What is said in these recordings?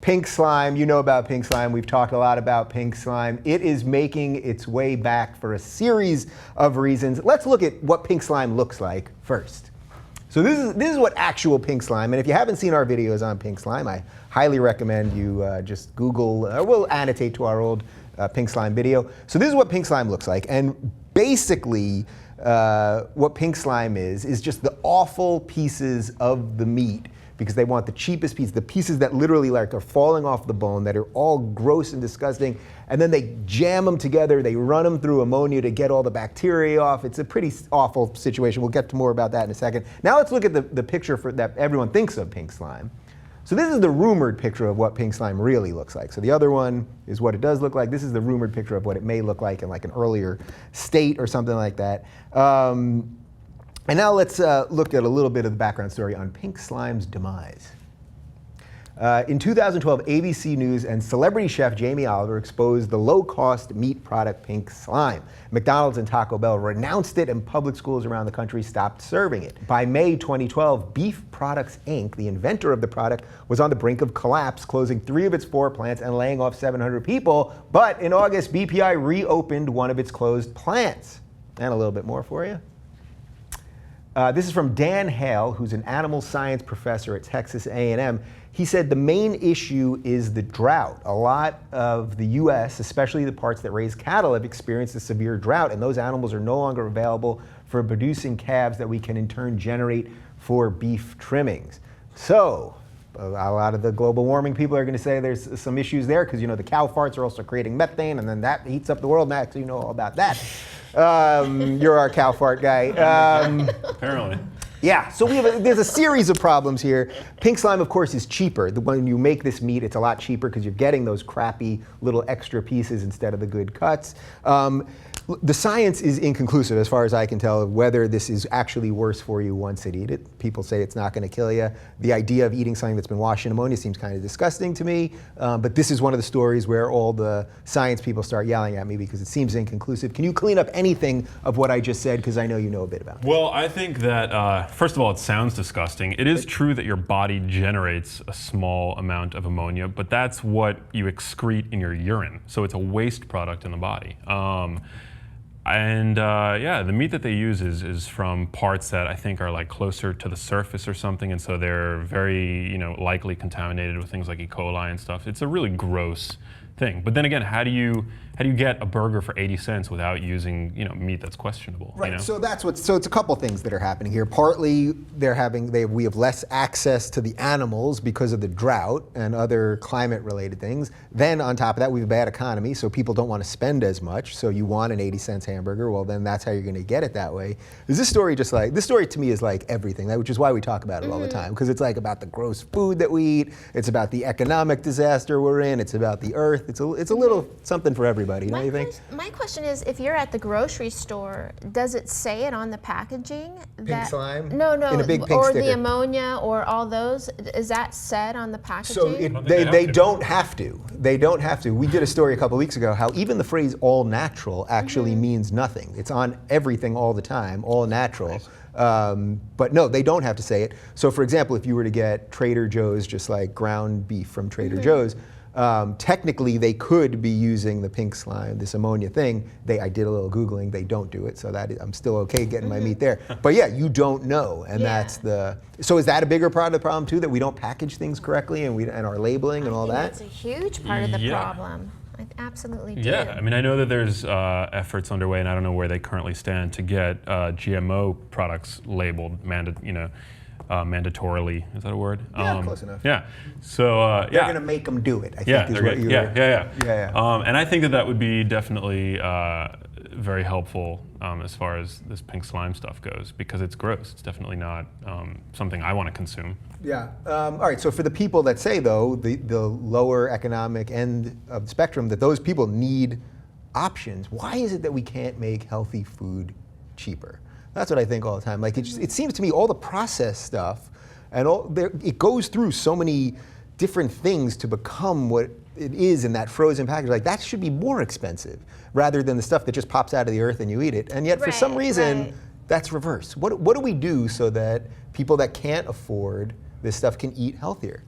Pink slime, you know about pink slime. We've talked a lot about pink slime. It is making its way back for a series of reasons. Let's look at what pink slime looks like first. So this is what actual pink slime, and if you haven't seen our videos on pink slime, I highly recommend you just Google, we'll annotate to our old pink slime video. So this is what pink slime looks like, and basically what pink slime is just the awful pieces of the meat, because they want the cheapest pieces, the pieces that literally like are falling off the bone, that are all gross and disgusting, and then they jam them together, they run them through ammonia to get all the bacteria off. It's a pretty awful situation. We'll get to more about that in a second. Now let's look at the picture that everyone thinks of pink slime. So this is the rumored picture of what pink slime really looks like. So the other one is what it does look like. This is the rumored picture of what it may look like in like an earlier state or something like that. And now let's look at a little bit of the background story on pink slime's demise. In 2012, ABC News and celebrity chef Jamie Oliver exposed the low-cost meat product pink slime. McDonald's and Taco Bell renounced it, and public schools around the country stopped serving it. By May 2012, Beef Products Inc., the inventor of the product, was on the brink of collapse, closing 3 of its 4 plants and laying off 700 people. But in August, BPI reopened one of its closed plants. And a little bit more for you. This is from Dan Hale, who's an animal science professor at Texas A&M. He said the main issue is the drought. A lot of the U.S., especially the parts that raise cattle, have experienced a severe drought, and those animals are no longer available for producing calves that we can in turn generate for beef trimmings. So a lot of the global warming people are going to say there's some issues there, because you know the cow farts are also creating methane, and then that heats up the world. Max, you know all about that. You're our cow fart guy. Apparently. Yeah, so there's a series of problems here. Pink slime, of course, is cheaper. When you make this meat, it's a lot cheaper because you're getting those crappy little extra pieces instead of the good cuts. The science is inconclusive, as far as I can tell, of whether this is actually worse for you once you eat it. People say it's not going to kill you. The idea of eating something that's been washed in ammonia seems kind of disgusting to me. But this is one of the stories where all the science people start yelling at me because it seems inconclusive. Can you clean up anything of what I just said? Because I know you know a bit about it. Well, I think that, first of all, it sounds disgusting. It is true that your body generates a small amount of ammonia, but that's what you excrete in your urine. So it's a waste product in the body. Yeah, the meat that they use is from parts that I think are like closer to the surface or something, and so they're very, likely contaminated with things like E. coli and stuff. It's a really gross thing. But then again, how do you get a burger for 80 cents without using, meat that's questionable? Right. So so it's a couple things that are happening here. Partly we have less access to the animals because of the drought and other climate related things. Then on top of that, we have a bad economy, so people don't want to spend as much. So you want an 80 cents hamburger, well then that's how you're going to get it that way. This story to me is like everything, which is why we talk about it all the time, because it's like about the gross food that we eat, it's about the economic disaster we're in, it's about the earth. It's a little something for everybody, don't you think? My question is, if you're at the grocery store, does it say it on the packaging? Pink slime? No, in a big pink or sticker. the ammonia or all those, is that said on the packaging? So they don't have to. They don't have to. We did a story a couple weeks ago how even the phrase all natural actually means nothing. It's on everything all the time, all natural. Nice. But no, they don't have to say it. So for example, if you were to get Trader Joe's, just like ground beef from Trader Joe's, technically they could be using the pink slime, this ammonia thing. I did a little Googling, they don't do it, so I'm still okay getting my meat there. But yeah, you don't know, and so is that a bigger part of the problem too, that we don't package things correctly and our labeling and all that? That's a huge part of the problem. I absolutely do. Yeah, I mean, I know that there's efforts underway, and I don't know where they currently stand, to get GMO products labeled, mandatorily. Is that a word? Yeah, close enough. Yeah. So they're going to make them do it. I think is what you're. Yeah. And I think that would be definitely very helpful as far as this pink slime stuff goes, because it's gross. It's definitely not something I want to consume. Yeah. All right. So for the people that say, though, the lower economic end of the spectrum, that those people need options, why is it that we can't make healthy food cheaper? That's what I think all the time. Like it seems to me all the processed stuff, and it goes through so many different things to become what it is in that frozen package. Like that should be more expensive rather than the stuff that just pops out of the earth and you eat it. And yet for some reason, that's reverse. What do we do so that people that can't afford this stuff can eat healthier?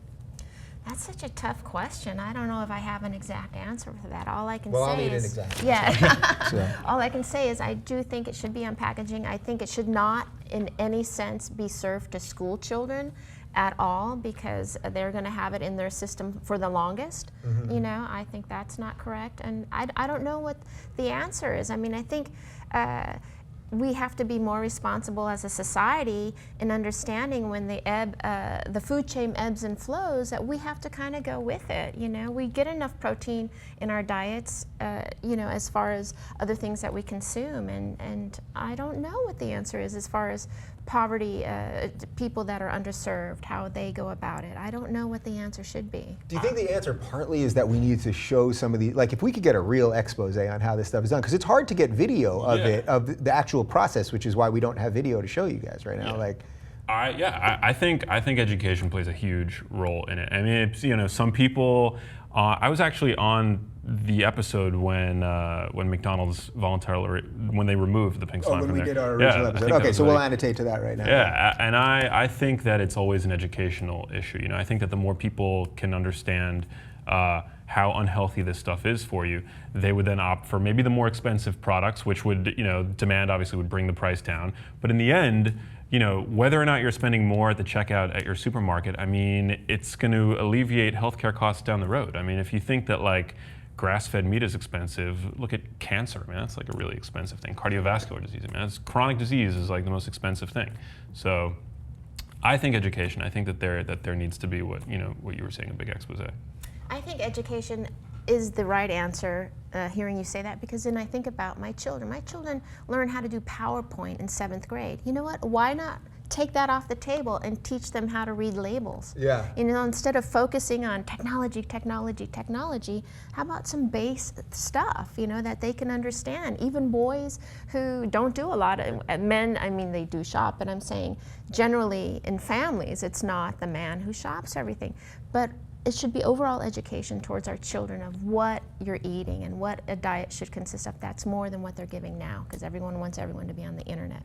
That's such a tough question. I don't know if I have an exact answer for that. All I can Well, say I'll need is, an exact yeah. So- All I can say is I do think it should be on packaging. I think it should not, in any sense, be served to school children at all, because they're going to have it in their system for the longest. You know, I think that's not correct, and I don't know what the answer is. I mean, I think we have to be more responsible as a society in understanding when the food chain ebbs and flows, that we have to kind of go with it. You know, we get enough protein in our diets, you know, as far as other things that we consume, and I don't know what the answer is as far as poverty, people that are underserved, how they go about it. I don't know what the answer should be. Do you think the answer partly is that we need to show some of the, like if we could get a real expose on how this stuff is done, because it's hard to get video of it, of the actual process, which is why we don't have video to show you guys right now. Like, I think education plays a huge role in it. I mean, it's, you know, some people. I was actually on the episode when McDonald's voluntarily when they removed the pink slime from there. When we did our original episode. Okay, so we'll annotate to that right now. Yeah, and I think that it's always an educational issue. You know, I think that the more people can understand how unhealthy this stuff is for you, they would then opt for maybe the more expensive products, which would, you know, demand obviously would bring the price down. But in the end, you know, whether or not you're spending more at the checkout at your supermarket, I mean, it's going to alleviate healthcare costs down the road. I mean, if you think that like grass-fed meat is expensive, look at cancer, man. That's like a really expensive thing. Cardiovascular disease, man. It's chronic disease is like the most expensive thing. So, I think education. I think that there needs to be what you were saying, a big expose. I think education is the right answer, hearing you say that, because then I think about my children. My children learn how to do PowerPoint in 7th grade. You know what? Why not take that off the table and teach them how to read labels? Yeah. You know, instead of focusing on technology, how about some base stuff, you know, that they can understand? Even boys who don't do a lot of, men, I mean, they do shop, but I'm saying generally in families, it's not the man who shops everything. But it should be overall education towards our children of what you're eating and what a diet should consist of. That's more than what they're giving now, because everyone wants everyone to be on the internet.